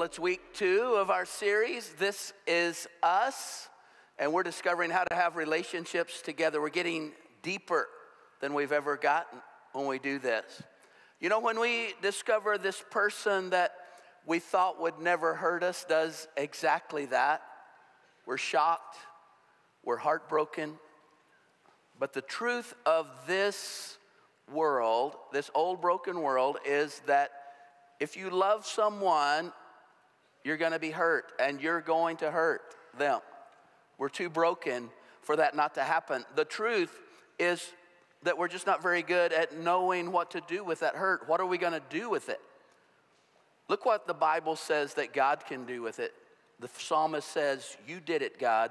it's week 2 of our series. This is us, and we're discovering how to have relationships together. We're getting deeper than we've ever gotten when we do this. You know, when we discover this person that we thought would never hurt us does exactly that, we're shocked, we're heartbroken. But the truth of this world, this old broken world, is that if you love someone, you're going to be hurt, and you're going to hurt them. We're too broken for that not to happen. The truth is that we're just not very good at knowing what to do with that hurt. What are we going to do with it? Look what the Bible says that God can do with it. The psalmist says, "You did it, God.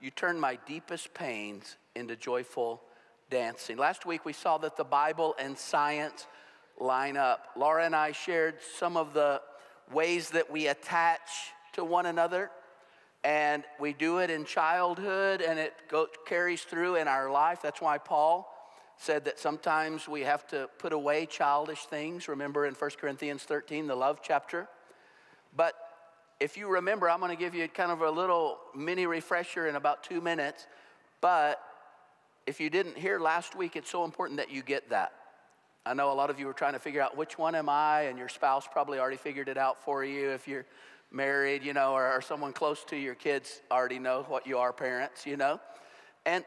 You turned my deepest pains into joyful dancing." Last week we saw that the Bible and science line up. Laura and I shared some of the ways that we attach to one another, and we do it in childhood, and it carries through in our life. That's why Paul said that sometimes we have to put away childish things. Remember in 1 Corinthians 13, the love chapter. But if you remember, I'm going to give you kind of a little mini refresher in about 2 minutes. But if you didn't hear last week, it's so important that you get that. I know a lot of you were trying to figure out which one am I, and your spouse probably already figured it out for you. If you're married, you know, or someone close to your kids already know what you are, parents, you know. And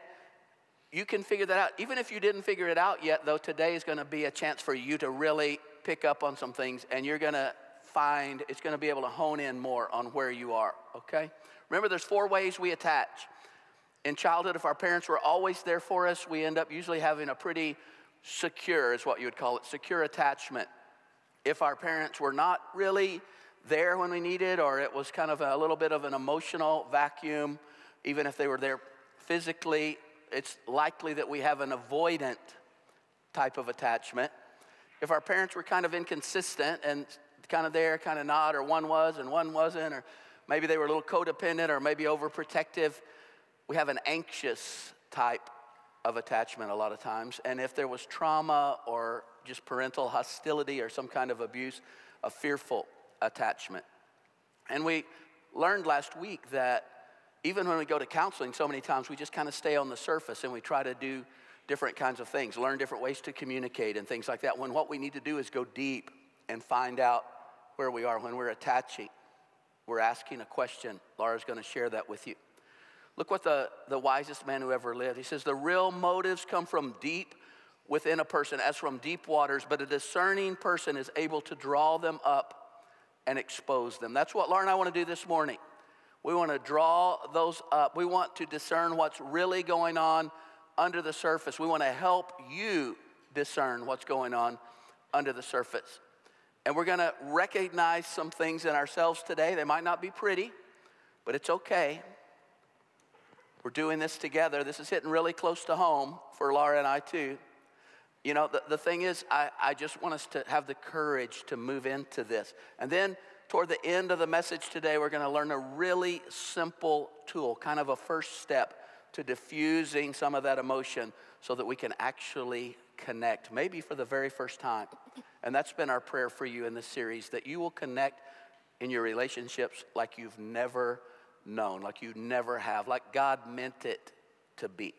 you can figure that out. Even if you didn't figure it out yet, though, today is going to be a chance for you to really pick up on some things, and you're going to find it's going to be able to hone in more on where you are, okay? Remember, there's 4 ways we attach. In childhood, if our parents were always there for us, we end up usually having a pretty secure, is what you would call it, secure attachment. If our parents were not really there when we needed, or it was kind of a little bit of an emotional vacuum, even if they were there physically, it's likely that we have an avoidant type of attachment. If our parents were kind of inconsistent and kind of there, kind of not, or one was and one wasn't, or maybe they were a little codependent or maybe overprotective, we have an anxious type of attachment a lot of times. And if there was trauma or just parental hostility or some kind of abuse, a fearful attachment. And we learned last week that even when we go to counseling, so many times we just kind of stay on the surface and we try to do different kinds of things, learn different ways to communicate and things like that, when what we need to do is go deep and find out where we are. When we're attaching, we're asking a question. Laura's going to share that with you. Look what the wisest man who ever lived. He says, "The real motives come from deep within a person, as from deep waters, but a discerning person is able to draw them up and expose them." That's what Laura and I want to do this morning. We want to draw those up. We want to discern what's really going on under the surface. We want to help you discern what's going on under the surface. And we're going to recognize some things in ourselves today. They might not be pretty, but it's okay. We're doing this together. This is hitting really close to home for Laura and I too. You know, the thing is, I just want us to have the courage to move into this. And then toward the end of the message today, we're going to learn a really simple tool, kind of a first step to diffusing some of that emotion so that we can actually connect, maybe for the very first time. And that's been our prayer for you in this series, that you will connect in your relationships like you've never known, like you never have, like God meant it to be.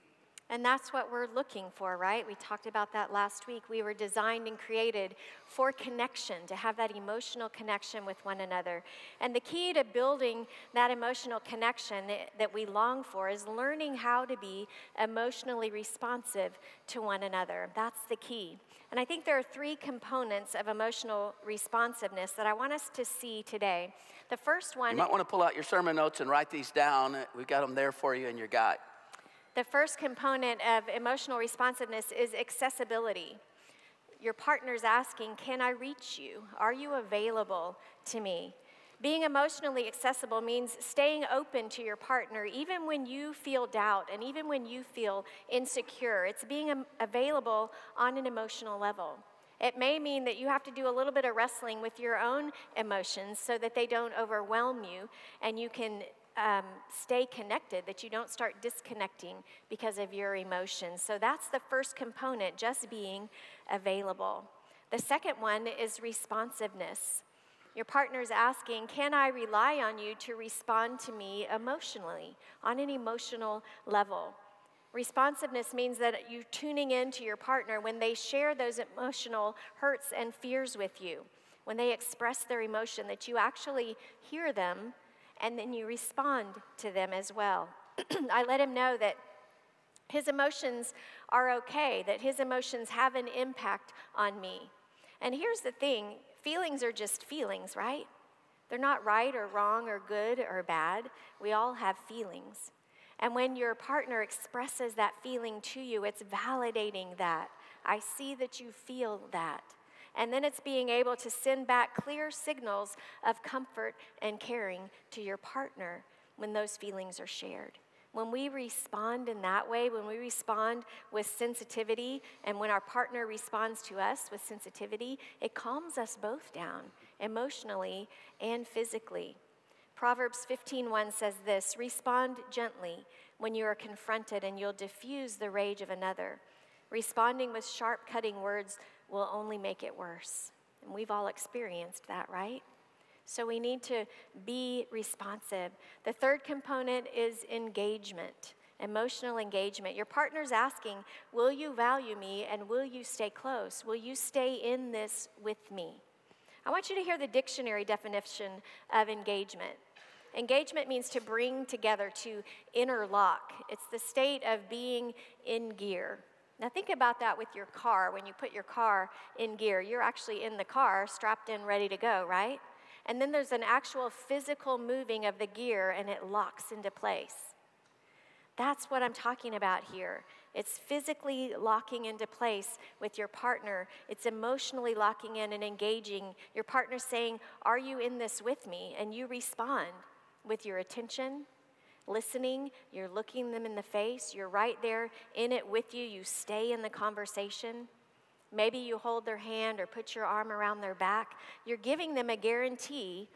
And that's what we're looking for, right? We talked about that last week. We were designed and created for connection, to have that emotional connection with one another. And the key to building that emotional connection that we long for is learning how to be emotionally responsive to one another. That's the key. And I think there are 3 components of emotional responsiveness that I want us to see today. The first one... You might want to pull out your sermon notes and write these down. We've got them there for you in your guide. The first component of emotional responsiveness is accessibility. Your partner's asking, "Can I reach you? Are you available to me?" Being emotionally accessible means staying open to your partner even when you feel doubt and even when you feel insecure. It's being available on an emotional level. It may mean that you have to do a little bit of wrestling with your own emotions so that they don't overwhelm you and you can stay connected, that you don't start disconnecting because of your emotions. So that's the first component, just being available. The second one is responsiveness. Your partner's asking, can I rely on you to respond to me emotionally, on an emotional level? Responsiveness means that you're tuning in to your partner when they share those emotional hurts and fears with you, when they express their emotion, that you actually hear them and then you respond to them as well. I let him know that his emotions are okay, that his emotions have an impact on me. And here's the thing, feelings are just feelings, right? They're not right or wrong or good or bad. We all have feelings. And when your partner expresses that feeling to you, it's validating that. I see that you feel that. And then it's being able to send back clear signals of comfort and caring to your partner when those feelings are shared. When we respond in that way, when we respond with sensitivity, and when our partner responds to us with sensitivity, it calms us both down, emotionally and physically. Proverbs 15:1 says this, respond gently when you are confronted and you'll diffuse the rage of another. Responding with sharp cutting words will only make it worse. And we've all experienced that, right? So we need to be responsive. The third component is engagement, emotional engagement. Your partner's asking, will you value me and will you stay close? Will you stay in this with me? I want you to hear the dictionary definition of engagement. Engagement means to bring together, to interlock. It's the state of being in gear. Now think about that with your car. When you put your car in gear, you're actually in the car, strapped in, ready to go, right? And then there's an actual physical moving of the gear and it locks into place. That's what I'm talking about here. It's physically locking into place with your partner. It's emotionally locking in and engaging. Your partner's saying, are you in this with me? And you respond with your attention, listening, you're looking them in the face, you're right there in it with you, you stay in the conversation. Maybe you hold their hand or put your arm around their back. You're giving them a guarantee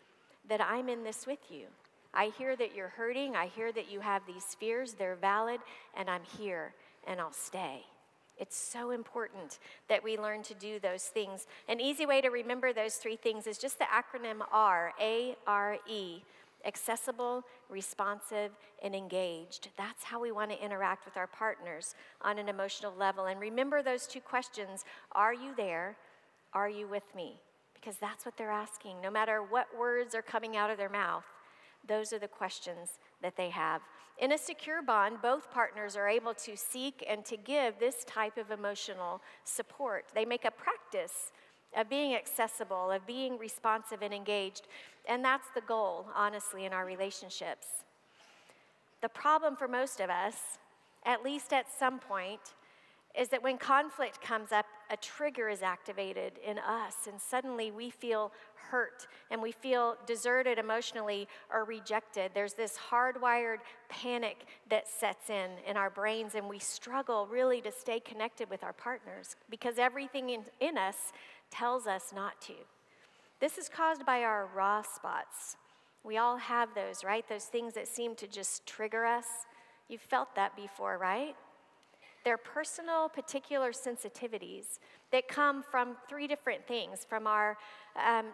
that I'm in this with you. I hear that you're hurting. I hear that you have these fears. They're valid, and I'm here, and I'll stay. It's so important that we learn to do those things. An easy way to remember those three things is just the acronym R, A.R.E, accessible, responsive, and engaged. That's how we want to interact with our partners on an emotional level. And remember those two questions, are you there? Are you with me? Because that's what they're asking. No matter what words are coming out of their mouth, those are the questions that they have. In a secure bond, both partners are able to seek and to give this type of emotional support. They make a practice of being accessible, of being responsive and engaged. And that's the goal, honestly, in our relationships. The problem for most of us, at least at some point, is that when conflict comes up, a trigger is activated in us, and suddenly we feel hurt, and we feel deserted emotionally or rejected. There's this hardwired panic that sets in our brains, and we struggle really to stay connected with our partners because everything in us tells us not to. This is caused by our raw spots. We all have those, right? Those things that seem to just trigger us. You've felt that before, right? They're personal, particular sensitivities that come from three different things. From our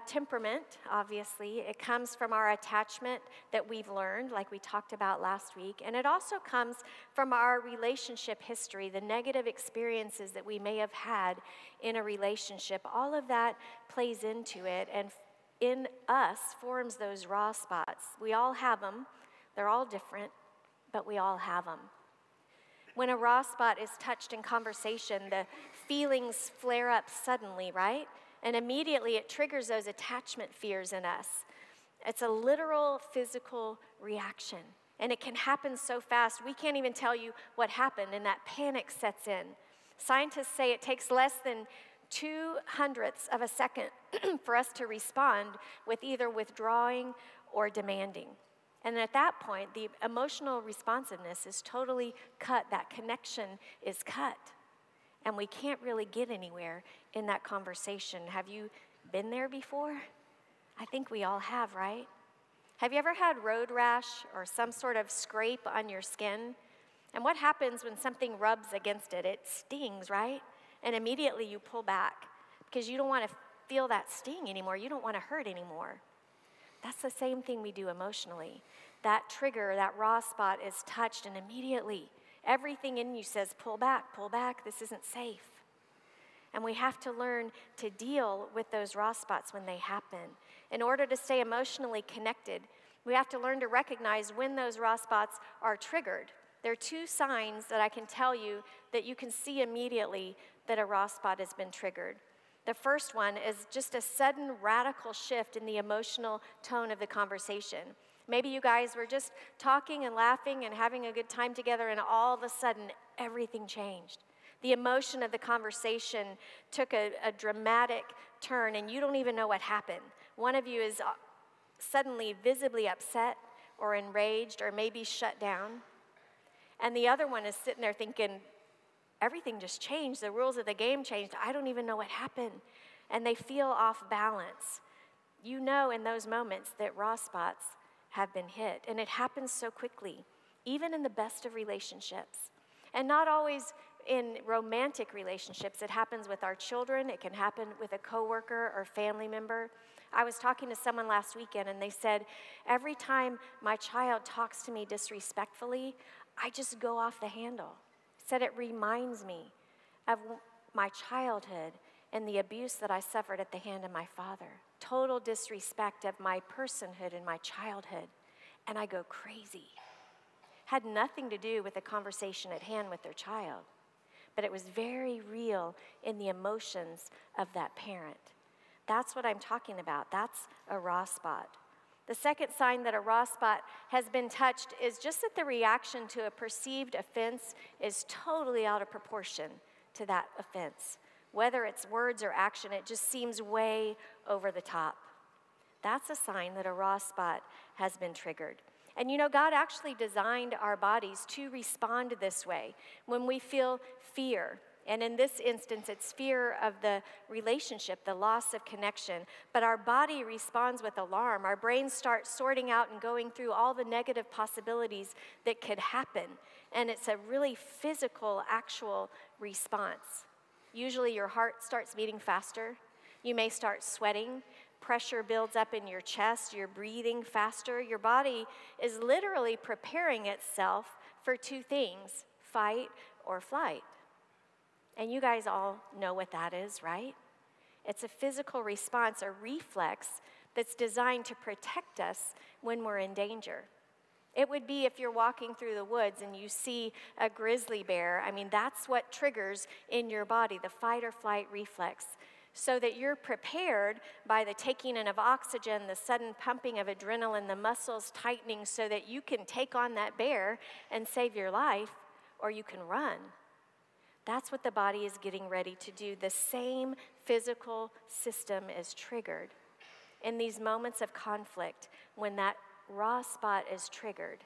temperament, obviously. It comes from our attachment that we've learned, like we talked about last week. And it also comes from our relationship history, the negative experiences that we may have had in a relationship. All of that plays into it and in us forms those raw spots. We all have them. They're all different, but we all have them. When a raw spot is touched in conversation, the feelings flare up suddenly, right? And immediately it triggers those attachment fears in us. It's a literal physical reaction. And it can happen so fast, we can't even tell you what happened, and that panic sets in. Scientists say it takes less than 0.02 of a second for us to respond with either withdrawing or demanding. And at that point, the emotional responsiveness is totally cut. That connection is cut. And we can't really get anywhere in that conversation. Have you been there before? I think we all have, right? Have you ever had road rash or some sort of scrape on your skin? And what happens when something rubs against it? It stings, right? And immediately you pull back because you don't want to feel that sting anymore. You don't want to hurt anymore. That's the same thing we do emotionally. That trigger, that raw spot is touched, and immediately everything in you says, pull back, this isn't safe. And we have to learn to deal with those raw spots when they happen. In order to stay emotionally connected, we have to learn to recognize when those raw spots are triggered. There are 2 signs that I can tell you that you can see immediately that a raw spot has been triggered. The first one is just a sudden radical shift in the emotional tone of the conversation. Maybe you guys were just talking and laughing and having a good time together, and all of a sudden, everything changed. The emotion of the conversation took a dramatic turn, and you don't even know what happened. One of you is suddenly visibly upset or enraged or maybe shut down. And the other one is sitting there thinking, everything just changed. The rules of the game changed. I don't even know what happened. And they feel off balance. You know in those moments that raw spots have been hit. And it happens so quickly, even in the best of relationships. And not always in romantic relationships. It happens with our children. It can happen with a coworker or family member. I was talking to someone last weekend, and they said, every time my child talks to me disrespectfully, I just go off the handle. Said it reminds me of my childhood and the abuse that I suffered at the hand of my father. Total disrespect of my personhood and my childhood. And I go crazy. Had nothing to do with the conversation at hand with their child, but it was very real in the emotions of that parent. That's what I'm talking about. That's a raw spot. The second sign that a raw spot has been touched is just that the reaction to a perceived offense is totally out of proportion to that offense. Whether it's words or action, it just seems way over the top. That's a sign that a raw spot has been triggered. And you know, God actually designed our bodies to respond this way. When we feel fear, and in this instance, it's fear of the relationship, the loss of connection. But our body responds with alarm. Our brains start sorting out and going through all the negative possibilities that could happen. And it's a really physical, actual response. Usually your heart starts beating faster. You may start sweating. Pressure builds up in your chest. You're breathing faster. Your body is literally preparing itself for 2 things, fight or flight. And you guys all know what that is, right? It's a physical response, a reflex that's designed to protect us when we're in danger. It would be if you're walking through the woods and you see a grizzly bear. I mean, that's what triggers in your body, the fight or flight reflex, so that you're prepared by the taking in of oxygen, the sudden pumping of adrenaline, the muscles tightening so that you can take on that bear and save your life, or you can run. That's what the body is getting ready to do. The same physical system is triggered. In these moments of conflict, when that raw spot is triggered,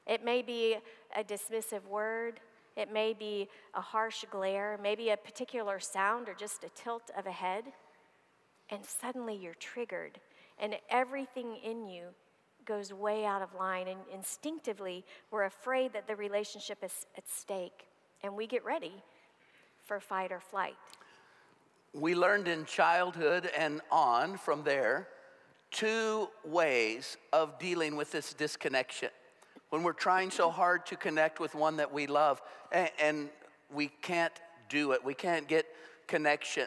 it may be a dismissive word, it may be a harsh glare, maybe a particular sound or just a tilt of a head, and suddenly you're triggered, and everything in you goes way out of line, and instinctively we're afraid that the relationship is at stake, and we get ready for fight or flight. We learned in childhood and on from there 2 ways of dealing with this disconnection. When we're trying so hard to connect with one that we love and we can't do it, we can't get connection.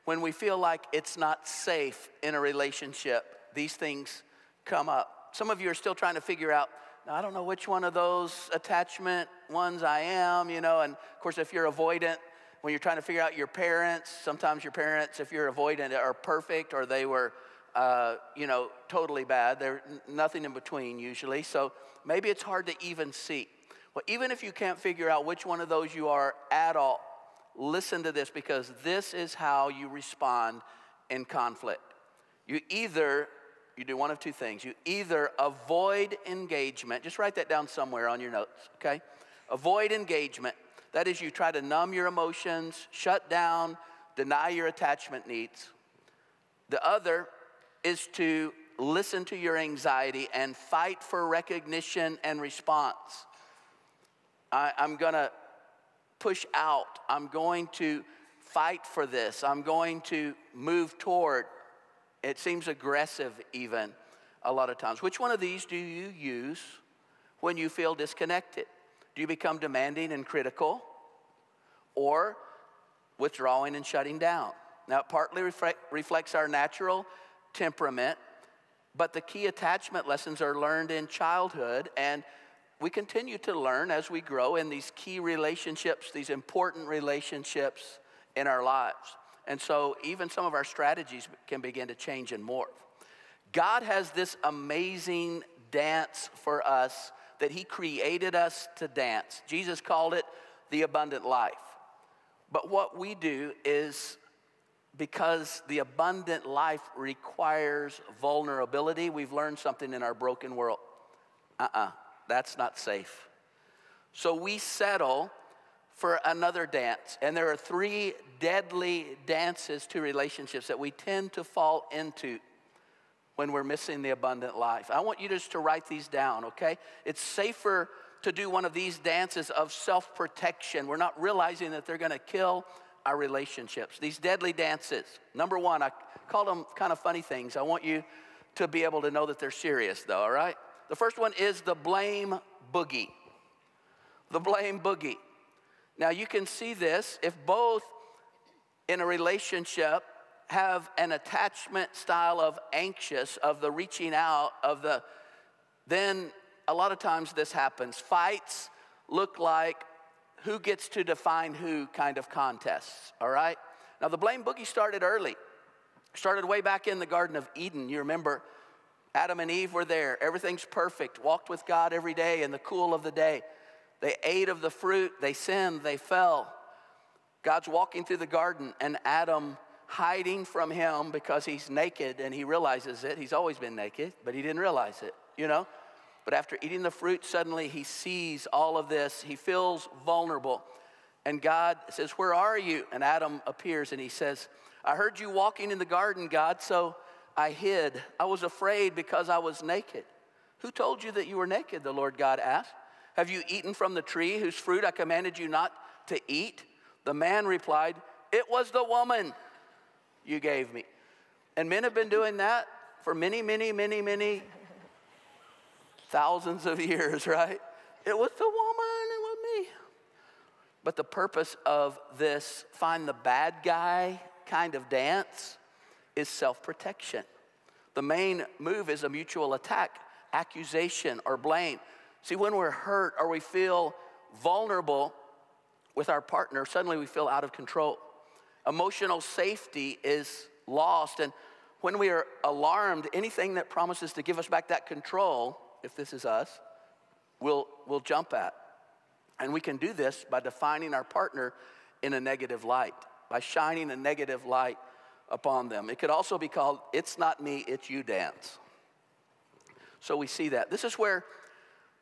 When we feel like it's not safe in a relationship, these things come up. Some of you are still trying to figure out, I don't know which one of those attachment ones I am, and of course if you're avoidant, when you're trying to figure out your parents, sometimes your parents, if you're avoidant, are perfect or they were, totally bad. There's nothing in between usually. So maybe it's hard to even see. Well, even if you can't figure out which one of those you are at all, listen to this, because this is how you respond in conflict. You do one of 2 things. You either avoid engagement. Just write that down somewhere on your notes, okay? Avoid engagement. That is, you try to numb your emotions, shut down, deny your attachment needs. The other is to listen to your anxiety and fight for recognition and response. I'm going to push out. I'm going to fight for this. I'm going to move toward. It seems aggressive even a lot of times. Which one of these do you use when you feel disconnected? Do you become demanding and critical, or withdrawing and shutting down? Now, it partly reflects our natural temperament, but the key attachment lessons are learned in childhood, and we continue to learn as we grow in these key relationships, these important relationships in our lives. And so even some of our strategies can begin to change and morph. God has this amazing dance for us that he created us to dance. Jesus called it the abundant life. But what we do is, because the abundant life requires vulnerability, we've learned something in our broken world. That's not safe. So we settle for another dance. And there are 3 deadly dances to relationships that we tend to fall into when we're missing the abundant life. I want you just to write these down, okay? It's safer to do one of these dances of self-protection. We're not realizing that they're gonna kill our relationships. These deadly dances. Number 1, I call them kind of funny things. I want you to be able to know that they're serious though, all right? The first one is the blame boogie. The blame boogie. Now you can see this if both in a relationship have an attachment style of anxious, of the reaching out, then a lot of times this happens. Fights look like who gets to define who kind of contests, all right? Now the blame boogie started early. Started way back in the Garden of Eden. You remember Adam and Eve were there. Everything's perfect. Walked with God every day in the cool of the day. They ate of the fruit. They sinned. They fell. God's walking through the garden, and Adam hiding from him because he's naked, and he realizes it. He's always been naked, but he didn't realize it, you know? But after eating the fruit, suddenly he sees all of this. He feels vulnerable. And God says, "Where are you?" And Adam appears, and he says, "I heard you walking in the garden, God, so I hid. I was afraid because I was naked." "Who told you that you were naked?" the Lord God asked. "Have you eaten from the tree whose fruit I commanded you not to eat?" The man replied, "It was the woman you gave me." And men have been doing that for many, many, many, many thousands of years, right? It was the woman, it was me. But the purpose of this find the bad guy kind of dance is self-protection. The main move is a mutual attack, accusation, or blame. See, when we're hurt or we feel vulnerable with our partner, suddenly we feel out of control. Emotional safety is lost, and when we are alarmed, anything that promises to give us back that control, if this is us, we'll jump at. And we can do this by defining our partner in a negative light, by shining a negative light upon them. It could also be called, "It's not me, it's you" dance. So we see that. This is where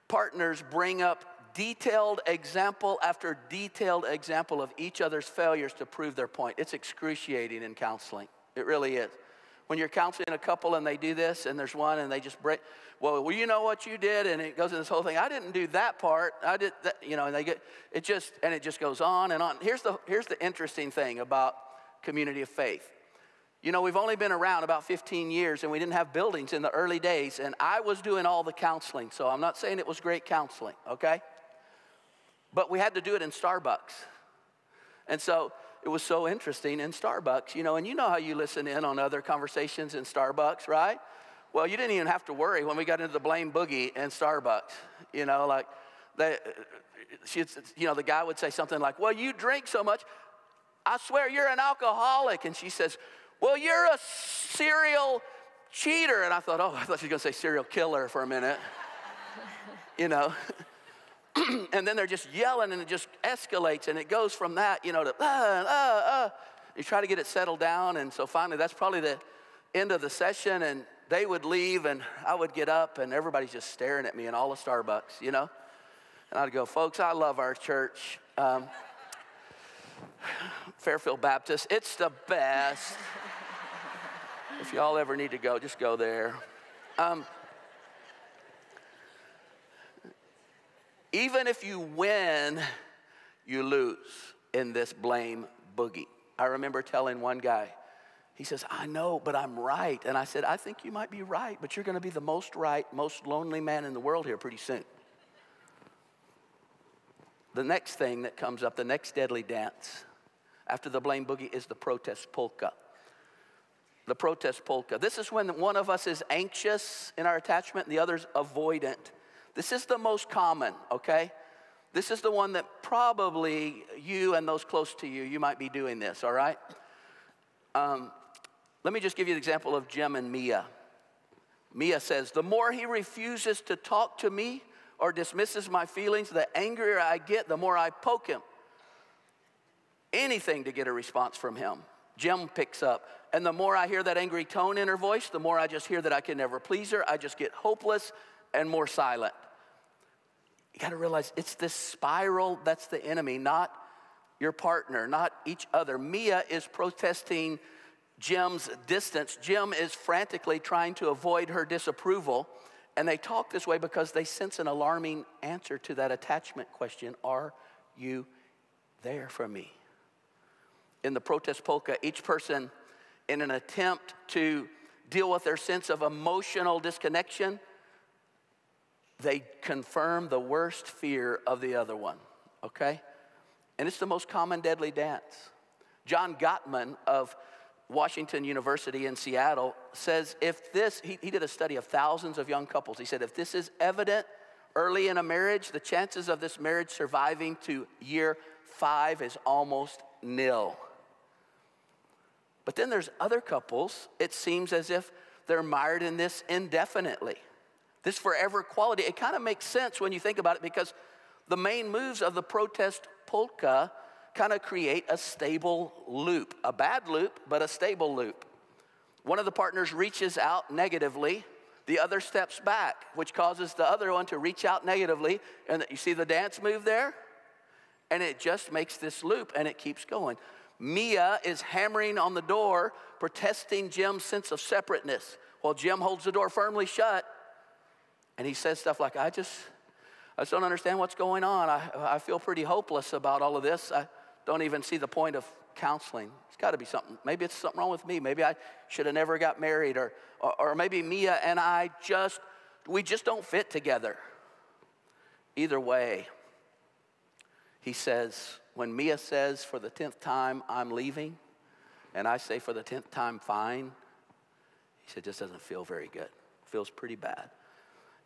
partners bring up detailed example after detailed example of each other's failures to prove their point. It's excruciating in counseling. It really is. When you're counseling a couple and they do this, and there's one and they just break, well, you know what you did, and it goes in this whole thing. I didn't do that part. I did that, you know, and it just goes on and on. Here's the interesting thing about community of faith. You know, we've only been around about 15 years, and we didn't have buildings in the early days, and I was doing all the counseling, so I'm not saying it was great counseling, okay? But we had to do it in Starbucks. And so it was so interesting in Starbucks, you know, and you know how you listen in on other conversations in Starbucks, right? Well, you didn't even have to worry when we got into the blame boogie in Starbucks. You know, like, the guy would say something like, "Well, you drink so much, I swear you're an alcoholic." And she says, "Well, you're a serial cheater." And I thought she was going to say serial killer for a minute, you know. And then they're just yelling, and it just escalates, and it goes from that, you know, to You try to get it settled down, and so finally that's probably the end of the session, and they would leave, and I would get up, and everybody's just staring at me in all the Starbucks, you know. And I'd go, "Folks, I love our church. Fairfield Baptist, it's the best. If y'all ever need to go, just go there." Even if you win, you lose in this blame boogie. I remember telling one guy, he says, I know, but I'm right. And I said, I think you might be right, but you're going to be the most right, most lonely man in the world here pretty soon. The next thing that comes up, the next deadly dance after the blame boogie is the protest polka. The protest polka. This is when one of us is anxious in our attachment and the other's avoidant. This is the most common, okay? This is the one that probably you and those close to you, you might be doing this, all right? Let me just give you an example of Jim and Mia. Mia says, the more he refuses to talk to me or dismisses my feelings, the angrier I get, the more I poke him. Anything to get a response from him. Jim picks up, and the more I hear that angry tone in her voice, the more I just hear that I can never please her. I just get hopeless and more silent. You got to realize it's this spiral that's the enemy, not your partner, not each other. Mia is protesting Jim's distance. Jim is frantically trying to avoid her disapproval. And they talk this way because they sense an alarming answer to that attachment question. Are you there for me? In the protest polka, each person, in an attempt to deal with their sense of emotional disconnection, they confirm the worst fear of the other one, okay? And it's the most common deadly dance. John Gottman of Washington University in Seattle says if this, he did a study of thousands of young couples. He said if this is evident early in a marriage, the chances of this marriage surviving to year 5 is almost nil. But then there's other couples, it seems as if they're mired in this indefinitely. This forever quality, it kind of makes sense when you think about it because the main moves of the protest polka kind of create a stable loop. A bad loop, but a stable loop. One of the partners reaches out negatively, the other steps back, which causes the other one to reach out negatively. And you see the dance move there? And it just makes this loop and it keeps going. Mia is hammering on the door, protesting Jim's sense of separateness, while Jim holds the door firmly shut. And he says stuff like, I just don't understand what's going on. I feel pretty hopeless about all of this. I don't even see the point of counseling. It's got to be something. Maybe it's something wrong with me. Maybe I should have never got married. Or maybe Mia and I we just don't fit together. Either way, he says, when Mia says for the 10th time, I'm leaving, and I say for the 10th time, fine, he said, this doesn't feel very good. It feels pretty bad.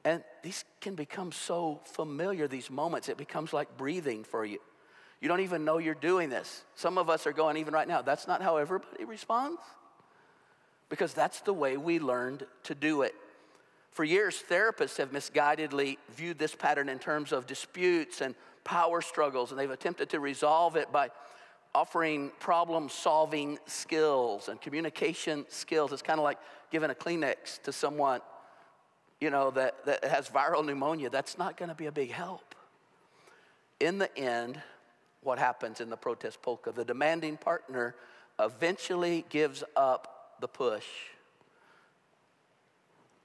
And these can become so familiar, these moments. It becomes like breathing for you. You don't even know you're doing this. Some of us are going, even right now, that's not how everybody responds. Because that's the way we learned to do it. For years, therapists have misguidedly viewed this pattern in terms of disputes and power struggles, and they've attempted to resolve it by offering problem-solving skills and communication skills. It's kind of like giving a Kleenex to someone, that has viral pneumonia. That's not going to be a big help. In the end, what happens in the protest polka? The demanding partner eventually gives up the push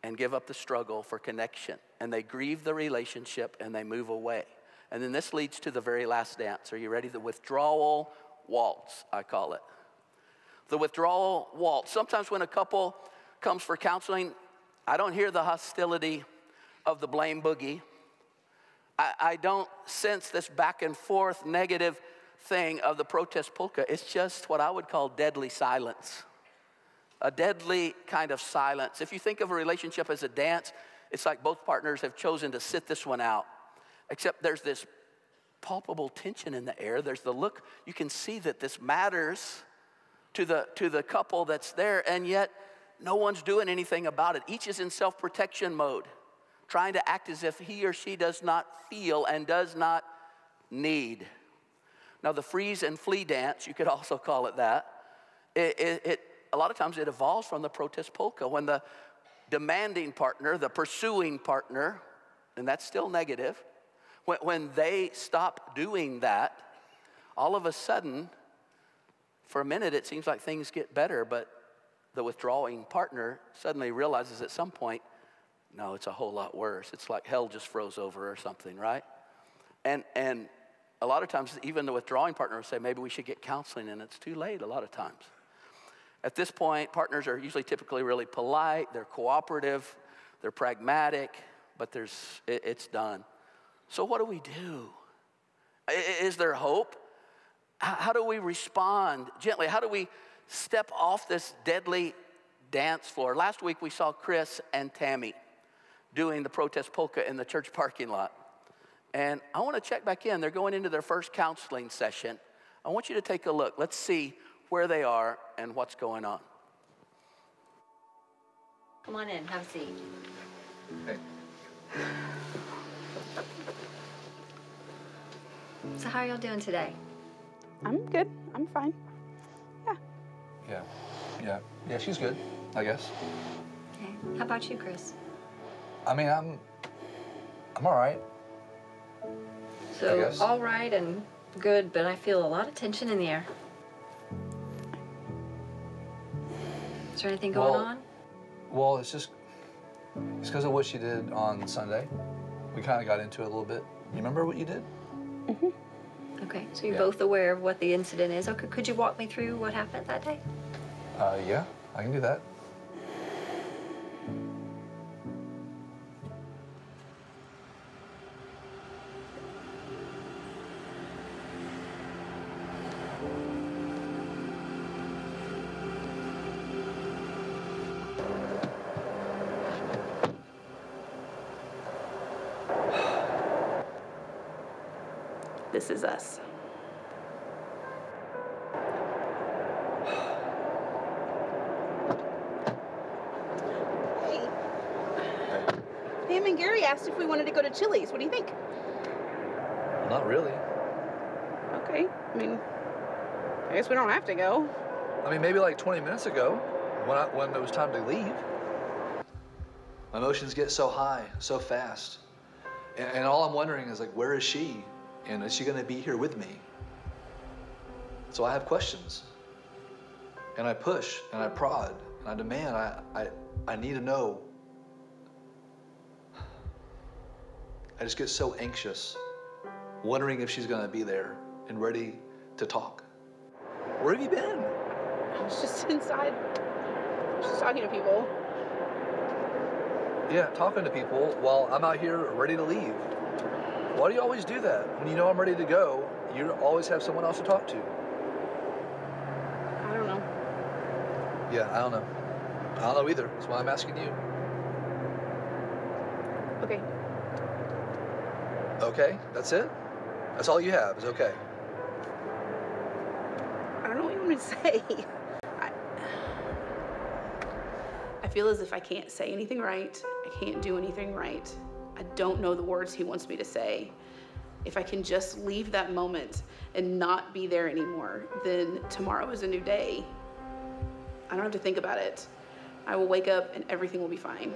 and give up the struggle for connection. And they grieve the relationship and they move away. And then this leads to the very last dance. Are you ready? The withdrawal waltz, I call it. The withdrawal waltz. Sometimes when a couple comes for counseling, I don't hear the hostility of the blame boogie. I don't sense this back and forth negative thing of the protest polka. It's just what I would call deadly silence. A deadly kind of silence. If you think of a relationship as a dance, it's like both partners have chosen to sit this one out. Except there's this palpable tension in the air. There's the look. You can see that this matters to the couple that's there, and yet no one's doing anything about it. Each is in self-protection mode, trying to act as if he or she does not feel and does not need. Now, the freeze and flee dance, you could also call it that, a lot of times it evolves from the protest polka. When the demanding partner, the pursuing partner, and that's still negative, when they stop doing that, all of a sudden, for a minute, it seems like things get better, but the withdrawing partner suddenly realizes at some point, no, it's a whole lot worse. It's like hell just froze over or something, right? And a lot of times, even the withdrawing partner will say, maybe we should get counseling, and it's too late a lot of times. At this point, partners are usually typically really polite, they're cooperative, they're pragmatic, but it's done. So what do we do? Is there hope? How do we respond gently? How do we step off this deadly dance floor? Last week we saw Chris and Tammy doing the protest polka in the church parking lot. And I want to check back in. They're going into their first counseling session. I want you to take a look. Let's see where they are and what's going on. Come on in, have a seat. Hey. So how are y'all doing today? I'm good. I'm fine. Yeah. Yeah, she's good, I guess. Okay. How about you, Chris? I mean, I'm all right. I So, guess. all right and good, but I feel a lot of tension in the air. Is there anything going on? Well, it's because of what she did on Sunday. We kind of got into it a little bit. You remember what you did? Mm-hmm. Okay, so you're Yeah. both aware of what the incident is. Okay, could you walk me through what happened that day? Yeah, I can do that. This is us. Hey. Pam and Gary asked if we wanted to go to Chili's. What do you think? Well, not really. Okay. I mean, I guess we don't have to go. I mean, maybe like 20 minutes ago, when it was time to leave. My emotions get so high, so fast. And all I'm wondering is, like, where is she? And is she going to be here with me? So I have questions. And I push, and I prod, and I demand, I need to know. I just get so anxious, wondering if she's going to be there and ready to talk. Where have you been? I was just inside, just talking to people. Yeah, talking to people while I'm out here ready to leave. Why do you always do that? When you know I'm ready to go, you always have someone else to talk to. I don't know. Yeah, I don't know. I don't know either. That's why I'm asking you. Okay. Okay, that's it? That's all you have is okay. I don't know what you want me to say. I feel as if I can't say anything right. I can't do anything right. I don't know the words he wants me to say. If I can just leave that moment and not be there anymore, then tomorrow is a new day. I don't have to think about it. I will wake up and everything will be fine.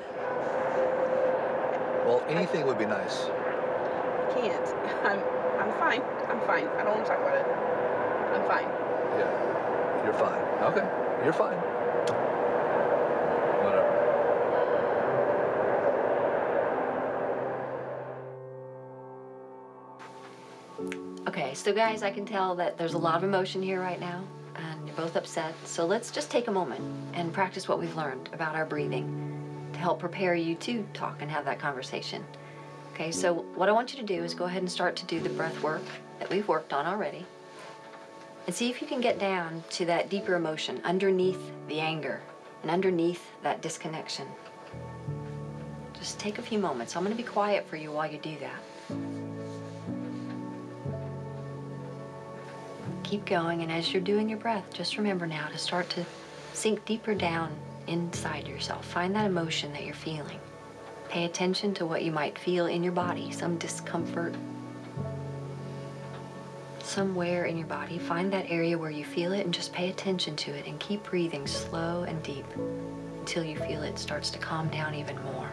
Well, anything would be nice. I can't. I'm fine. I'm fine. I don't want to talk about it. I'm fine. Yeah, you're fine. Okay, you're fine. Whatever. Okay, so guys, I can tell that there's a lot of emotion here right now, and you're both upset. So let's just take a moment and practice what we've learned about our breathing to help prepare you to talk and have that conversation. Okay, so what I want you to do is go ahead and start to do the breath work that we've worked on already, and see if you can get down to that deeper emotion underneath the anger and underneath that disconnection. Just take a few moments. I'm going to be quiet for you while you do that. Keep going, and as you're doing your breath, just remember now to start to sink deeper down inside yourself. Find that emotion that you're feeling. Pay attention to what you might feel in your body, some discomfort, somewhere in your body. Find that area where you feel it and just pay attention to it, and keep breathing slow and deep until you feel it starts to calm down even more.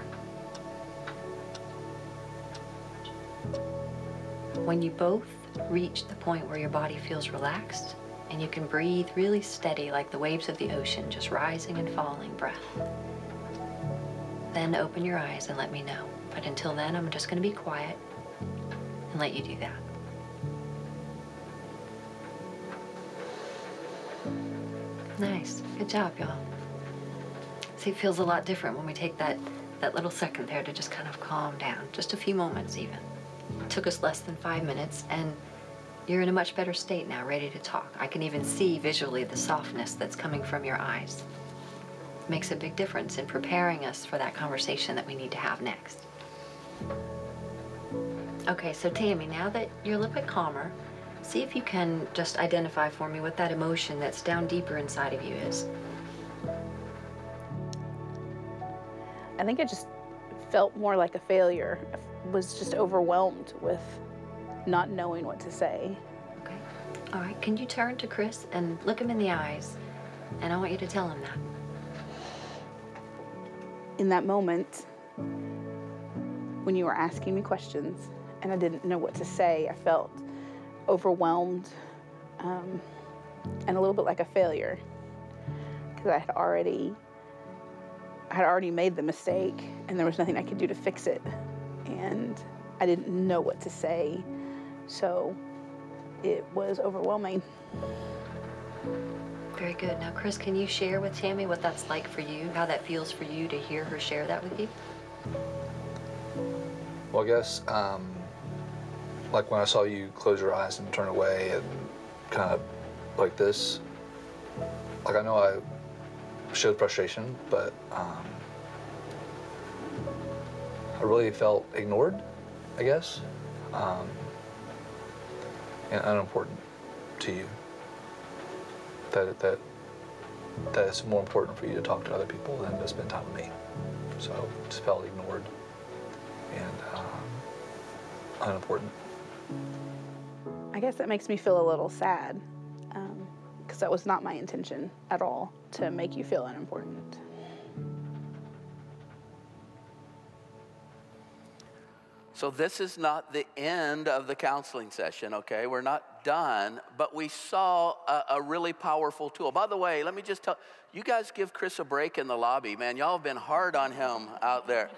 When you both reach the point where your body feels relaxed and you can breathe really steady like the waves of the ocean, just rising and falling breath, then open your eyes and let me know. But until then, I'm just going to be quiet and let you do that. Nice. Good job, y'all. See, it feels a lot different when we take that little second there to just kind of calm down. Just a few moments even. It took us less than 5 minutes, and you're in a much better state now, ready to talk. I can even see visually the softness that's coming from your eyes. It makes a big difference in preparing us for that conversation that we need to have next. Okay, so Tammy, now that you're a little bit calmer, see if you can just identify for me what that emotion that's down deeper inside of you is. I think it just felt more like a failure. I was just overwhelmed with not knowing what to say. Okay. All right, can you turn to Chris and look him in the eyes? And I want you to tell him that. In that moment, when you were asking me questions and I didn't know what to say, I felt overwhelmed and a little bit like a failure, because I had already made the mistake and there was nothing I could do to fix it, and I didn't know what to say, so it was overwhelming. Very good. Now, Chris, can you share with Tammy what that's like for you, how that feels for you to hear her share that with you? Well, I guess, like when I saw you close your eyes and turn away and kind of like this, like I know I showed frustration, but I really felt ignored, I guess, and unimportant to you. That it's more important for you to talk to other people than to spend time with me. So just felt ignored and unimportant. I guess that makes me feel a little sad, because that was not my intention at all, to make you feel unimportant. So this is not the end of the counseling session, okay? We're not done, but we saw a really powerful tool. By the way, let me just tell you guys, give Chris a break in the lobby, man. Y'all have been hard on him out there.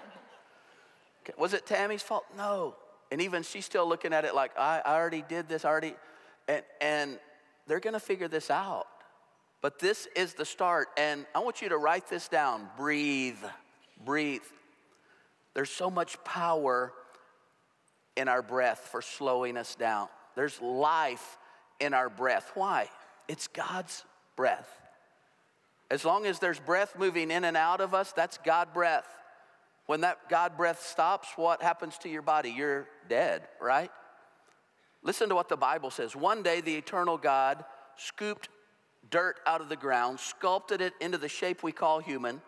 Okay. Was it Tammy's fault? No. And even she's still looking at it like, I already did this, and they're gonna figure this out. But this is the start, and I want you to write this down. Breathe, breathe. There's so much power in our breath for slowing us down. There's life in our breath. Why? It's God's breath. As long as there's breath moving in and out of us, that's God breath. When that God breath stops, what happens to your body? You're dead, right? Listen to what the Bible says. One day the eternal God scooped dirt out of the ground, sculpted it into the shape we call human,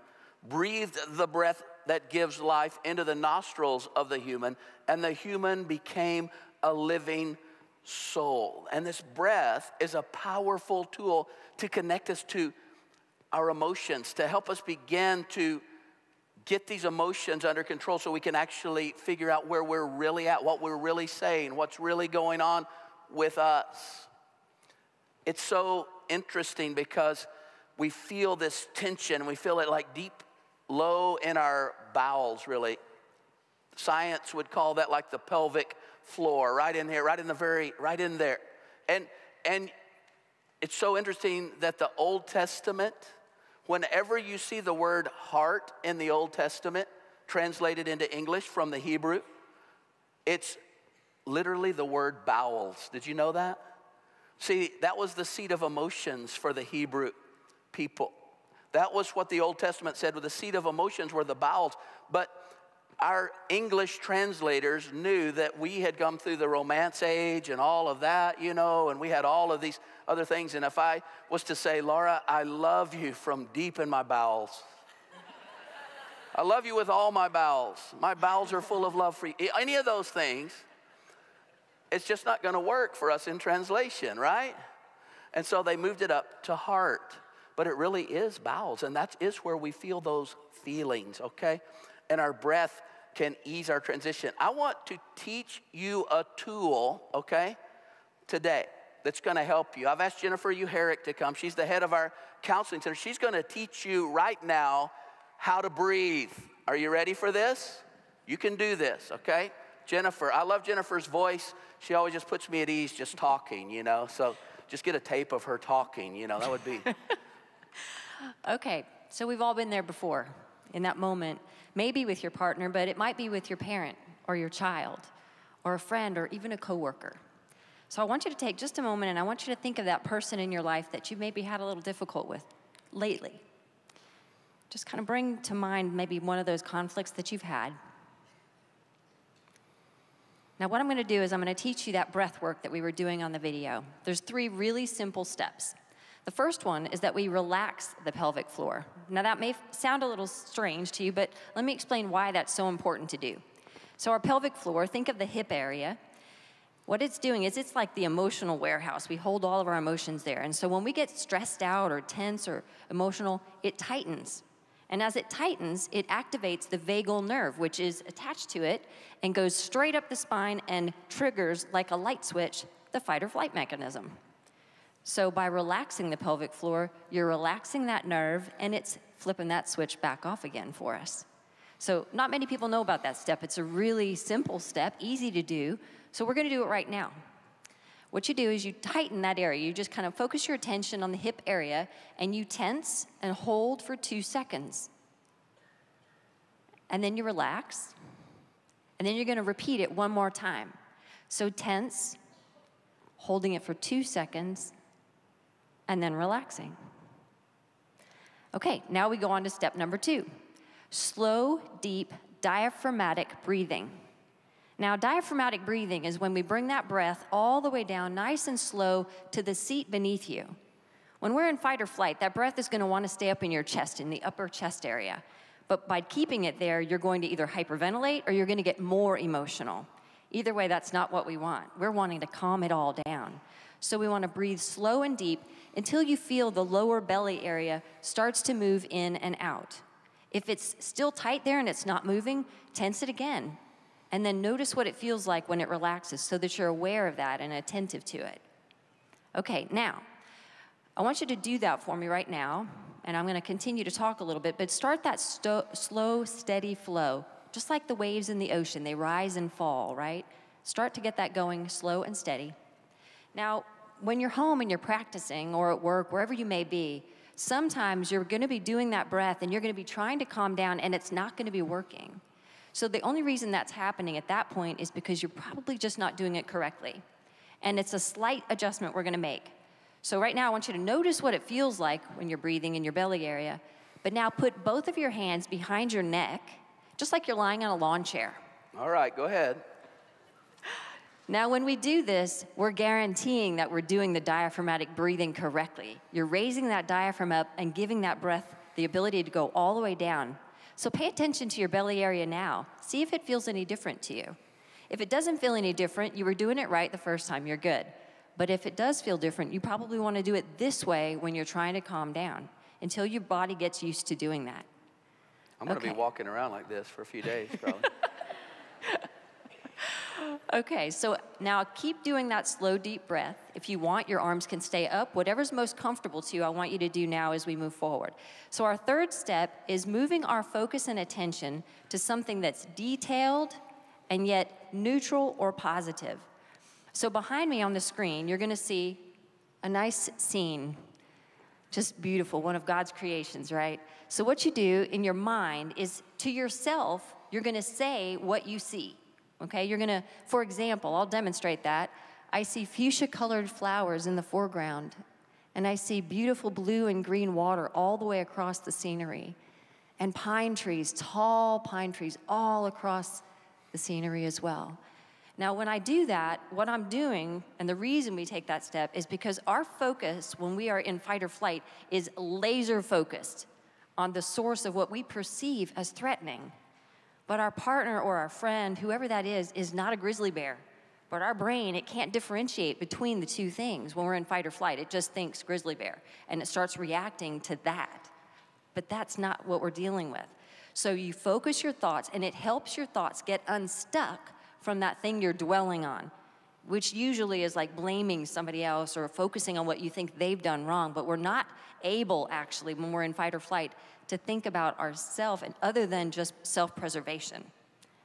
breathed the breath that gives life into the nostrils of the human, and the human became a living soul. And this breath is a powerful tool to connect us to our emotions, to help us begin to get these emotions under control so we can actually figure out where we're really at, what we're really saying, what's really going on with us. It's so interesting because we feel this tension. We feel it like deep, low in our bowels, really. Science would call that like the pelvic floor, right in here, right in there. And it's so interesting that the Old Testament, whenever you see the word heart in the Old Testament, translated into English from the Hebrew, it's literally the word bowels. Did you know that? See, that was the seat of emotions for the Hebrew people. That was what the Old Testament said, with the seat of emotions were the bowels. But our English translators knew that we had come through the Romance age and all of that, you know, and we had all of these other things. And if I was to say, Laura, I love you from deep in my bowels. I love you with all my bowels. My bowels are full of love for you. Any of those things, it's just not going to work for us in translation, right? And so they moved it up to heart. But it really is bowels, and that is where we feel those feelings, okay? And our breath can ease our transition. I want to teach you a tool, okay, today that's going to help you. I've asked Jennifer Herrick to come. She's the head of our counseling center. She's going to teach you right now how to breathe. Are you ready for this? You can do this, okay? Jennifer, I love Jennifer's voice. She always just puts me at ease just talking, you know, so just get a tape of her talking, you know, that would be Okay, so we've all been there before, in that moment, maybe with your partner, but it might be with your parent or your child or a friend or even a coworker. So I want you to take just a moment and I want you to think of that person in your life that you've maybe had a little difficult with lately. Just kind of bring to mind maybe one of those conflicts that you've had. Now what I'm going to do is I'm going to teach you that breath work that we were doing on the video. There's 3 really simple steps. The first one is that we relax the pelvic floor. Now that may sound a little strange to you, but let me explain why that's so important to do. So our pelvic floor, think of the hip area. What it's doing is it's like the emotional warehouse. We hold all of our emotions there. And so when we get stressed out or tense or emotional, it tightens. And as it tightens, it activates the vagal nerve, which is attached to it and goes straight up the spine and triggers, like a light switch, the fight or flight mechanism. So by relaxing the pelvic floor, you're relaxing that nerve, and it's flipping that switch back off again for us. So not many people know about that step. It's a really simple step, easy to do. So we're going to do it right now. What you do is you tighten that area. You just kind of focus your attention on the hip area, and you tense and hold for 2 seconds. And then you relax. And then you're going to repeat it one more time. So tense, holding it for 2 seconds, and then relaxing. Okay, now we go on to step number 2. Slow, deep, diaphragmatic breathing. Now, diaphragmatic breathing is when we bring that breath all the way down nice and slow to the seat beneath you. When we're in fight or flight, that breath is going to want to stay up in your chest, in the upper chest area. But by keeping it there, you're going to either hyperventilate or you're going to get more emotional. Either way, that's not what we want. We're wanting to calm it all down. So we want to breathe slow and deep until you feel the lower belly area starts to move in and out. If it's still tight there and it's not moving, tense it again. And then notice what it feels like when it relaxes so that you're aware of that and attentive to it. Okay, now, I want you to do that for me right now, and I'm going to continue to talk a little bit, but start that slow, steady flow, just like the waves in the ocean. They rise and fall, right? Start to get that going slow and steady. Now, when you're home and you're practicing or at work, wherever you may be, sometimes you're going to be doing that breath and you're going to be trying to calm down and it's not going to be working. So the only reason that's happening at that point is because you're probably just not doing it correctly. And it's a slight adjustment we're going to make. So right now I want you to notice what it feels like when you're breathing in your belly area, but now put both of your hands behind your neck, just like you're lying on a lawn chair. All right, go ahead. Now, when we do this, we're guaranteeing that we're doing the diaphragmatic breathing correctly. You're raising that diaphragm up and giving that breath the ability to go all the way down. So pay attention to your belly area now. See if it feels any different to you. If it doesn't feel any different, you were doing it right the first time, you're good. But if it does feel different, you probably want to do it this way when you're trying to calm down until your body gets used to doing that. I'm going to be walking around like this for a few days, probably. Okay, so now keep doing that slow, deep breath. If you want, your arms can stay up. Whatever's most comfortable to you, I want you to do now as we move forward. So our third step is moving our focus and attention to something that's detailed and yet neutral or positive. So behind me on the screen, you're going to see a nice scene. Just beautiful, one of God's creations, right? So what you do in your mind is to yourself, you're going to say what you see. Okay, you're gonna, for example, I'll demonstrate that. I see fuchsia-colored flowers in the foreground, and I see beautiful blue and green water all the way across the scenery, and pine trees, tall pine trees, all across the scenery as well. Now, when I do that, what I'm doing, and the reason we take that step, is because our focus when we are in fight or flight is laser focused on the source of what we perceive as threatening. But our partner or our friend, whoever that is not a grizzly bear. But our brain, it can't differentiate between the two things when we're in fight or flight. It just thinks grizzly bear, and it starts reacting to that. But that's not what we're dealing with. So you focus your thoughts, and it helps your thoughts get unstuck from that thing you're dwelling on, which usually is like blaming somebody else or focusing on what you think they've done wrong. But we're not able, actually, when we're in fight or flight, to think about ourselves and other than just self-preservation,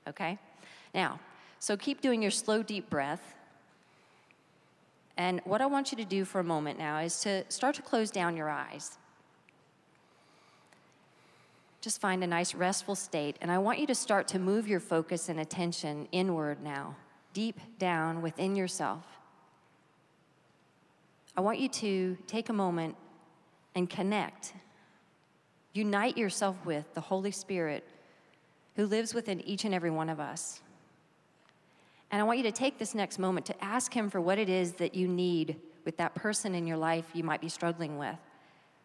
okay? Now, so keep doing your slow, deep breath. And what I want you to do for a moment now is to start to close down your eyes. just find a nice restful state. And I want you to start to move your focus and attention inward now, deep down within yourself. I want you to take a moment and connect. Unite yourself with the Holy Spirit who lives within each and every one of us. And I want you to take this next moment to ask him for what it is that you need with that person in your life you might be struggling with.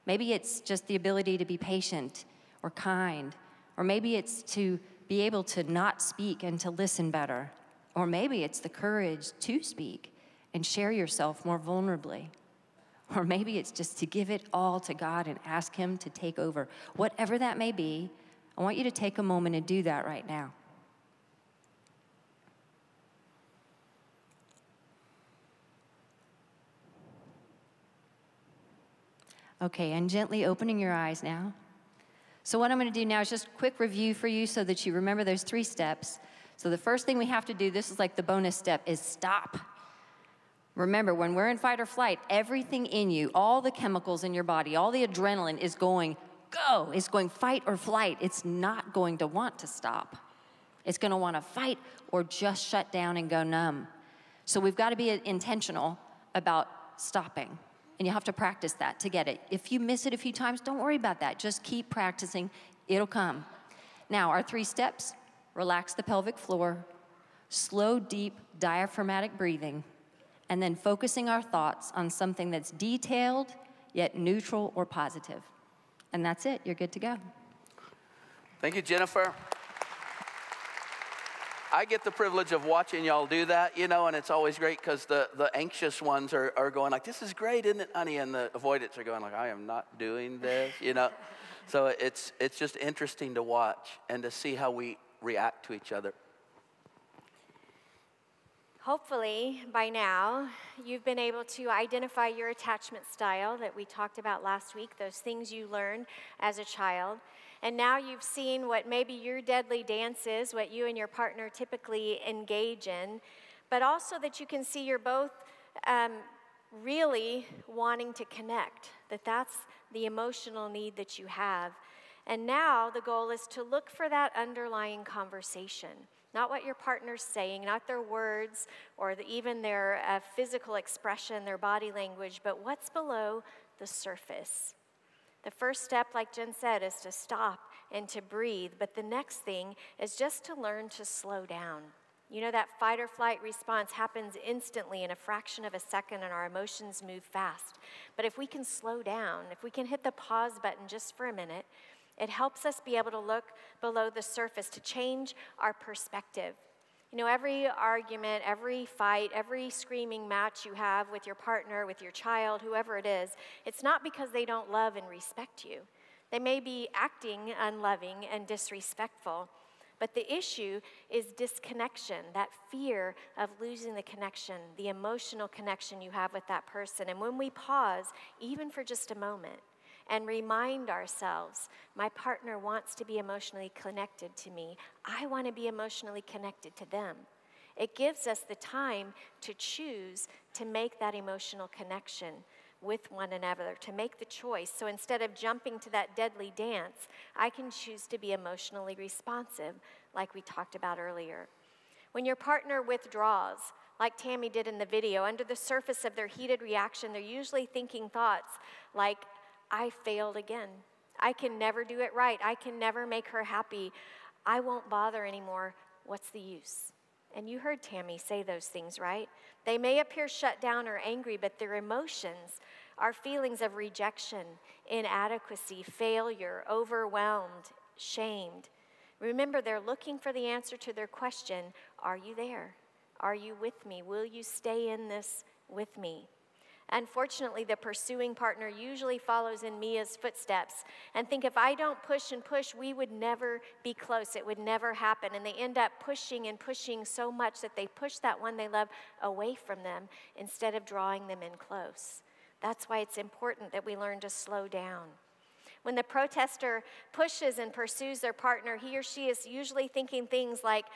Maybe it's just the ability to be patient or kind, or maybe it's to be able to not speak and to listen better, or maybe it's the courage to speak and share yourself more vulnerably, or maybe it's just to give it all to God and ask him to take over. Whatever that may be, I want you to take a moment and do that right now. Okay, and gently opening your eyes now. So what I'm going to do now is just a quick review for you so that you remember those 3 steps. So the first thing we have to do, this is like the bonus step, is stop. Remember, when we're in fight or flight, everything in you, all the chemicals in your body, all the adrenaline is going, go. It's going fight or flight. It's not going to want to stop. It's going to want to fight or just shut down and go numb. So we've got to be intentional about stopping. And you have to practice that to get it. If you miss it a few times, don't worry about that. Just keep practicing. It'll come. Now, our 3 steps: relax the pelvic floor, slow, deep, diaphragmatic breathing, and then focusing our thoughts on something that's detailed, yet neutral or positive. And that's it. You're good to go. Thank you, Jennifer. I get the privilege of watching y'all do that, you know, and it's always great because the anxious ones are going like, this is great, isn't it, honey? And the avoidants are going like, I am not doing this, you know. So it's just interesting to watch and to see how we react to each other. Hopefully, by now, you've been able to identify your attachment style that we talked about last week, those things you learned as a child. And now you've seen what maybe your deadly dance is, what you and your partner typically engage in, but also that you can see you're both really wanting to connect, that's the emotional need that you have. And now the goal is to look for that underlying conversation. Not what your partner's saying, not their words or even their physical expression, their body language, but what's below the surface. The first step, like Jen said, is to stop and to breathe. But the next thing is just to learn to slow down. You know, that fight or flight response happens instantly in a fraction of a second, and our emotions move fast. But if we can slow down, if we can hit the pause button just for a minute, it helps us be able to look below the surface, to change our perspective. You know, every argument, every fight, every screaming match you have with your partner, with your child, whoever it is, it's not because they don't love and respect you. They may be acting unloving and disrespectful, but the issue is disconnection, that fear of losing the connection, the emotional connection you have with that person. And when we pause, even for just a moment, and remind ourselves, my partner wants to be emotionally connected to me. I want to be emotionally connected to them. It gives us the time to choose to make that emotional connection with one another, to make the choice. So instead of jumping to that deadly dance, I can choose to be emotionally responsive, like we talked about earlier. When your partner withdraws, like Tammy did in the video, under the surface of their heated reaction, they're usually thinking thoughts like, I failed again. I can never do it right. I can never make her happy. I won't bother anymore. What's the use? And you heard Tammy say those things, right? They may appear shut down or angry, but their emotions are feelings of rejection, inadequacy, failure, overwhelmed, shamed. Remember, they're looking for the answer to their question, are you there? Are you with me? Will you stay in this with me? Unfortunately, the pursuing partner usually follows in Mia's footsteps and think if I don't push and push, we would never be close. It would never happen. And they end up pushing and pushing so much that they push that one they love away from them instead of drawing them in close. That's why it's important that we learn to slow down. When the protester pushes and pursues their partner, he or she is usually thinking things like,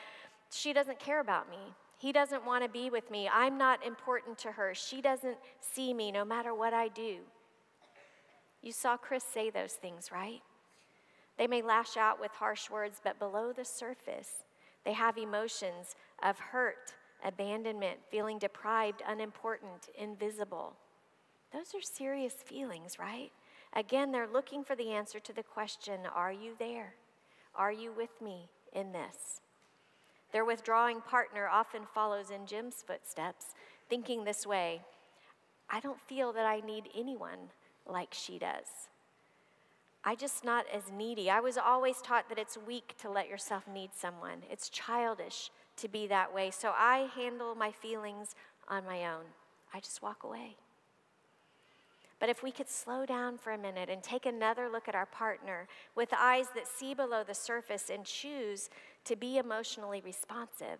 she doesn't care about me. He doesn't want to be with me. I'm not important to her. She doesn't see me no matter what I do. You saw Chris say those things, right? They may lash out with harsh words, but below the surface, they have emotions of hurt, abandonment, feeling deprived, unimportant, invisible. Those are serious feelings, right? Again, they're looking for the answer to the question, are you there? Are you with me in this? Their withdrawing partner often follows in Jim's footsteps, thinking this way, I don't feel that I need anyone like she does. I'm just not as needy. I was always taught that it's weak to let yourself need someone. It's childish to be that way. So I handle my feelings on my own. I just walk away. But if we could slow down for a minute and take another look at our partner with eyes that see below the surface and choose to be emotionally responsive,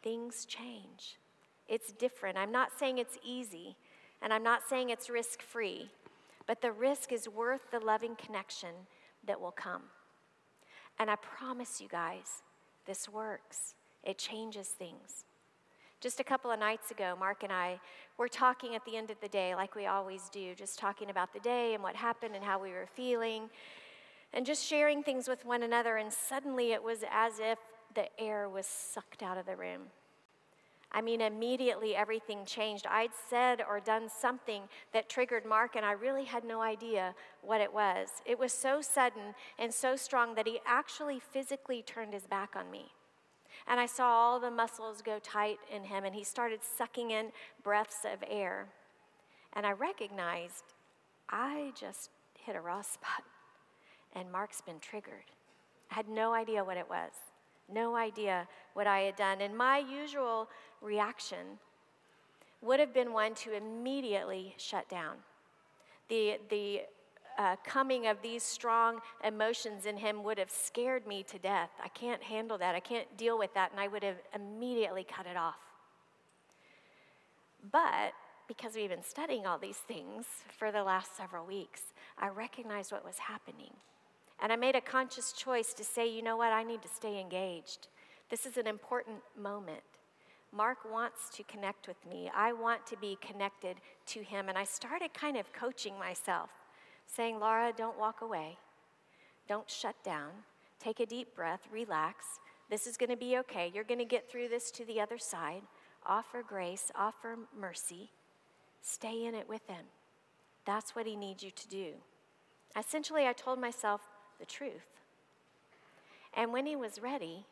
things change. It's different. I'm not saying it's easy, and I'm not saying it's risk-free, but the risk is worth the loving connection that will come. And I promise you guys, this works. It changes things. Just a couple of nights ago, Mark and I were talking at the end of the day, like we always do, just talking about the day and what happened and how we were feeling, and just sharing things with one another, and suddenly it was as if the air was sucked out of the room. I mean, immediately everything changed. I'd said or done something that triggered Mark, and I really had no idea what it was. It was so sudden and so strong that he actually physically turned his back on me. And I saw all the muscles go tight in him, and he started sucking in breaths of air. And I recognized I just hit a raw spot, and Mark's been triggered. I had no idea what it was, no idea what I had done. And my usual reaction would have been one to immediately shut down. The coming of these strong emotions in him would have scared me to death. I can't handle that. I can't deal with that, and I would have immediately cut it off. But because we've been studying all these things for the last several weeks, I recognized what was happening. And I made a conscious choice to say, you know what, I need to stay engaged. This is an important moment. Mark wants to connect with me. I want to be connected to him. And I started kind of coaching myself, saying, Laura, don't walk away. Don't shut down. Take a deep breath, relax. This is going to be okay. You're going to get through this to the other side. Offer grace, offer mercy. Stay in it with him. That's what he needs you to do. Essentially, I told myself the truth. And when he was ready,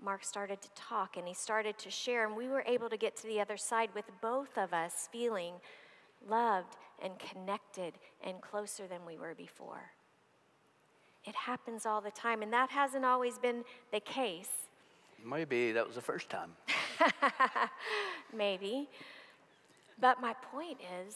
Mark started to talk and he started to share, and we were able to get to the other side with both of us feeling loved and connected and closer than we were before. It happens all the time, and that hasn't always been the case. Maybe that was the first time. Maybe. But my point is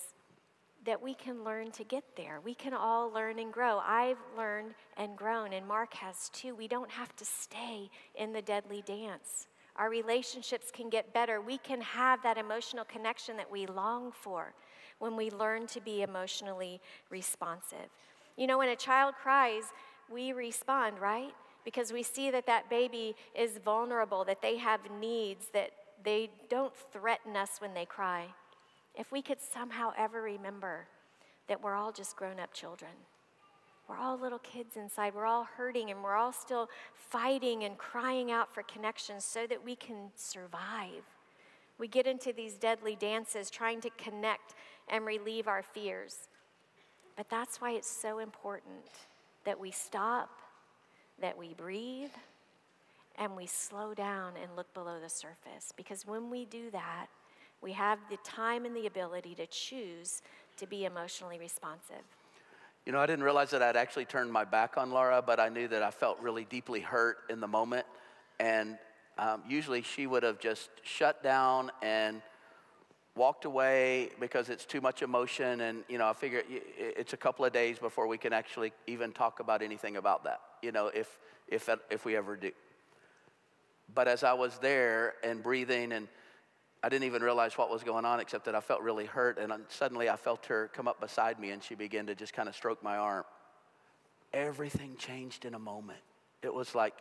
that we can learn to get there. We can all learn and grow. I've learned and grown, and Mark has too. We don't have to stay in the deadly dance. Our relationships can get better. We can have that emotional connection that we long for when we learn to be emotionally responsive. You know, when a child cries, we respond, right? Because we see that that baby is vulnerable, that they have needs, that they don't threaten us when they cry. If we could somehow ever remember that we're all just grown-up children. We're all little kids inside. We're all hurting, and we're all still fighting and crying out for connection so that we can survive. We get into these deadly dances trying to connect and relieve our fears. But that's why it's so important that we stop, that we breathe, and we slow down and look below the surface. Because when we do that, we have the time and the ability to choose to be emotionally responsive. You know, I didn't realize that I'd actually turned my back on Laura, but I knew that I felt really deeply hurt in the moment. And usually she would have just shut down and walked away because it's too much emotion. And, you know, I figure it's a couple of days before we can actually even talk about anything about that, you know, if we ever do. But as I was there and breathing, and I didn't even realize what was going on except that I felt really hurt, and suddenly I felt her come up beside me, and she began to just kind of stroke my arm. Everything changed in a moment. It was like,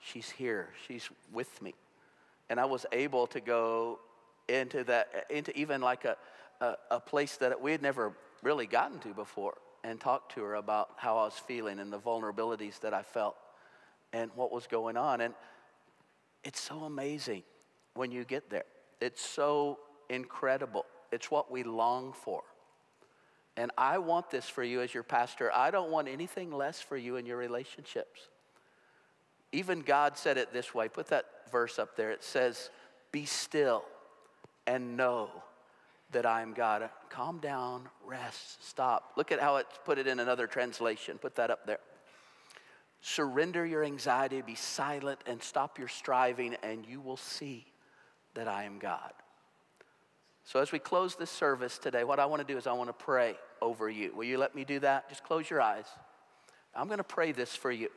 she's here, she's with me. And I was able to go into even like a place that we had never really gotten to before. and talked to her about how I was feeling and the vulnerabilities that I felt and what was going on. And it's so amazing when you get there. It's so incredible. It's what we long for. And I want this for you as your pastor. I don't want anything less for you in your relationships. Even God said it this way. Put that verse up there. It says, be still and know that I am God. Calm down, rest, stop. Look at how it's put it in another translation. Put that up there. Surrender your anxiety, be silent, and stop your striving, and you will see that I am God. So as we close this service today, what I want to do is I want to pray over you. Will you let me do that? Just close your eyes. I'm going to pray this for you.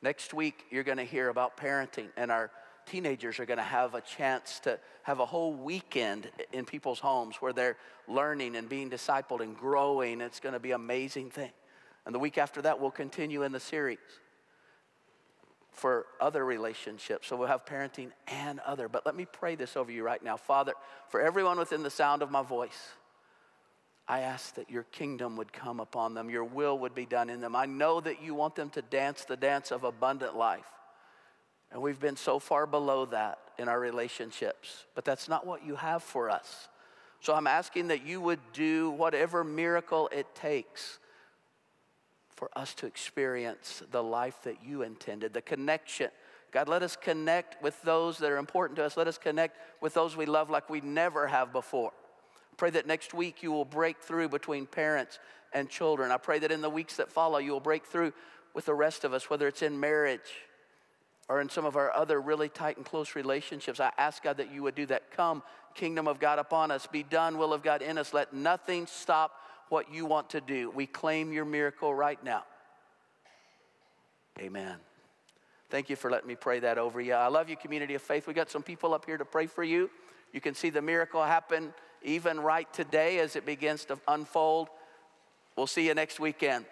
Next week, you're going to hear about parenting, and our teenagers are going to have a chance to have a whole weekend in people's homes where they're learning and being discipled and growing. It's going to be an amazing thing. And the week after that, we'll continue in the series for other relationships. So we'll have parenting and other. But let me pray this over you right now. Father, for everyone within the sound of my voice, I ask that your kingdom would come upon them. Your will would be done in them. I know that you want them to dance the dance of abundant life. And we've been so far below that in our relationships. But that's not what you have for us. So I'm asking that you would do whatever miracle it takes for us to experience the life that you intended, the connection. God, let us connect with those that are important to us. Let us connect with those we love like we never have before. Pray that next week you will break through between parents and children. I pray that in the weeks that follow you will break through with the rest of us, whether it's in marriage or in some of our other really tight and close relationships. I ask, God, that you would do that. Come, kingdom of God upon us. Be done, will of God in us. Let nothing stop what you want to do. We claim your miracle right now. Amen. Thank you for letting me pray that over you. I love you, community of faith. We got some people up here to pray for you. You can see the miracle happen even right today as it begins to unfold. We'll see you next weekend.